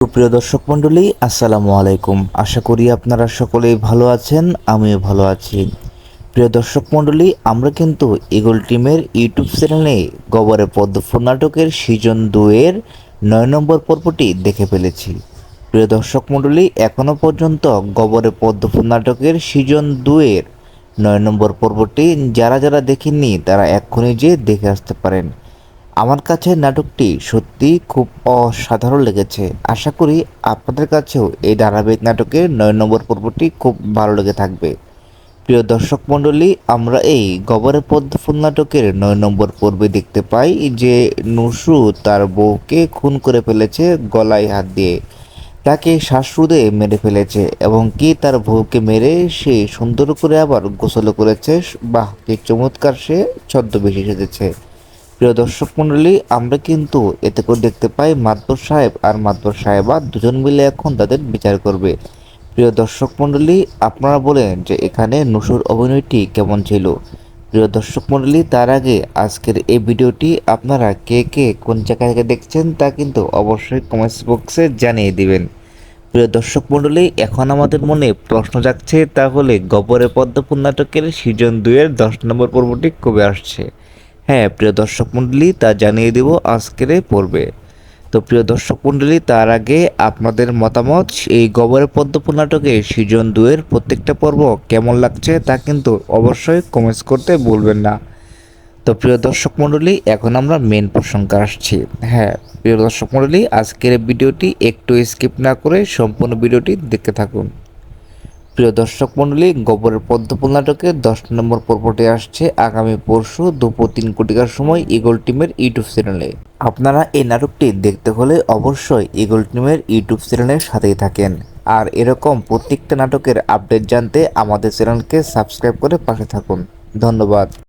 সুপ্রিয় দর্শক মণ্ডলী, আসসালামু আলাইকুম। আশা করি আপনারা সকলেই ভালো আছেন, আমিও ভালো আছি। প্রিয় দর্শক মণ্ডলী, আমরা কিন্তু ইগল টিমের ইউটিউব চ্যানেলে গবরে পদ্মফুল নাটকের সিজন 2 এর 9 নম্বর পর্বটি দেখে ফেলেছি। প্রিয় দর্শক মণ্ডলী, এখনও পর্যন্ত গবরে পদ্মফুল নাটকের সিজন 2 এর 9 নম্বর পর্বটি যারা যারা দেখেননি তারা এক্ষুনি যেয়ে দেখে আসতে পারেন। আমার কাছে নাটকটি সত্যি খুব অসাধারণ লেগেছে। আশা করি আপনাদের কাছেও এই ধারাবাহিক নাটকের 9 নম্বর পর্বটি খুব ভালো লেগে থাকবে। প্রিয় দর্শক মণ্ডলী, আমরা এই গবরে পদ্মফুল নাটকের 9 নম্বর পর্বে দেখতে পাই যে নুসু তার বউকে খুন করে ফেলেছে গলায় হাত দিয়ে, তাকে শ্বাসরোধে মেরে ফেলেছে এবং কি তার বউকে মেরে সে সুন্দর করে আবার গোসল করেছে। বাহ, কি চমৎকার সে ছদ্মবেশে সেজেছে। প্রিয় দর্শক মণ্ডলী, আমরা কিন্তু এতে করে দেখতে পাই মাতবর সাহেব আর মাতবর সাহেবা দুজন মিলে এখন তাদের বিচার করবে। প্রিয় দর্শক মণ্ডলী, আপনারা বলেন যে এখানে নুসুর অভিনয়টি কেমন ছিল। প্রিয় দর্শক মণ্ডলী, তার আগে আজকের এই ভিডিওটি আপনারা কে কে কোন জায়গা থেকে দেখছেন তা কিন্তু অবশ্যই কমেন্টস বক্সে জানিয়ে দিবেন। প্রিয় দর্শক মণ্ডলী, এখন আমাদের মনে প্রশ্ন জাগছে, তাহলে গবরে পদ্মফুল নাটকের সিজন 2 এর 10 নম্বর পর্বটি কবে আসছে। হ্যাঁ প্রিয় দর্শক মণ্ডলী, তা জানিয়ে দেব আজকের এই পর্বে। তো প্রিয় দর্শক মণ্ডলী, তার আগে আপনাদের মতামত এই গবরে পদ্মফুল নাটকের সিজন 2 এর প্রত্যেকটা পর্ব কেমন লাগছে তা কিন্তু অবশ্যই কমেন্টস করতে ভুলবেন না। তো প্রিয় দর্শক মণ্ডলী, এখন আমরা মেন প্রসঙ্গে আসছি। হ্যাঁ প্রিয় দর্শক মণ্ডলী, আজকের ভিডিওটি একটু স্কিপ না করে সম্পূর্ণ ভিডিওটি দেখতে থাকুন। প্রিয় দর্শক মণ্ডলী, গবরের পদ্মফুল নাটকের 10 নম্বর পর্বটি আসছে আগামী পরশু দুপুর 3 কোটিকার সময় ইগল টিমের ইউটিউব চ্যানেলে। আপনারা এই নাটকটি দেখতে হলে অবশ্যই ইগল টিমের ইউটিউব চ্যানেলের সাথেই থাকেন। আর এরকম প্রত্যেকটা নাটকের আপডেট জানতে আমাদের চ্যানেলকে সাবস্ক্রাইব করে পাশে থাকুন। ধন্যবাদ।